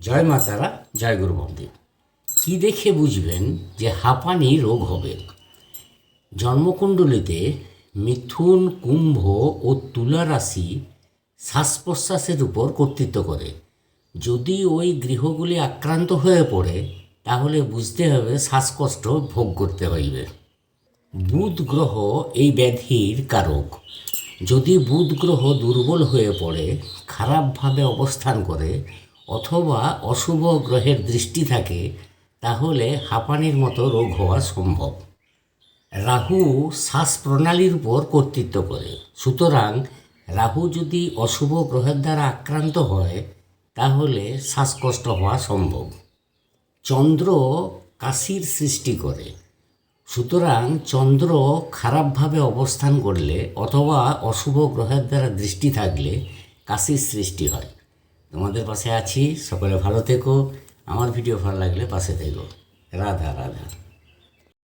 জয় মা তারা, জয় গুরু বন্দে। কী দেখে বুঝবেন যে হাঁপানি রোগ হবে? জন্মকুণ্ডলিতে মিথুন, কুম্ভ ও তুলা রাশি শ্বাস প্রশ্বাসের উপর কর্তৃত্ব করে। যদি ওই গৃহগুলি আক্রান্ত হয়ে পড়ে তাহলে বুঝতে হবে শ্বাসকষ্ট ভোগ করতে হইবে। বুধ গ্রহ এই ব্যাধির কারক। যদি বুধ গ্রহ দুর্বল হয়ে পড়ে, খারাপভাবে অবস্থান করে অথবা অশুভ গ্রহের দৃষ্টি থাকে তাহলে হাঁপানির মতো রোগ হওয়া সম্ভব। রাহু শ্বাস প্রণালীর উপর কর্তৃত্ব করে, সুতরাং রাহু যদি অশুভ গ্রহের দ্বারা আক্রান্ত হয় তাহলে শ্বাসকষ্ট হওয়া সম্ভব। চন্দ্র কাশির সৃষ্টি করে, সুতরাং চন্দ্র খারাপভাবে অবস্থান করলে অথবা অশুভ গ্রহের দ্বারা দৃষ্টি থাকলে কাশির সৃষ্টি হয়। তোমাদের পাশে আছি, সকলে ভালো থেকো। আমার ভিডিও ভালো লাগলে পাশে থেকো। রাধা রাধা।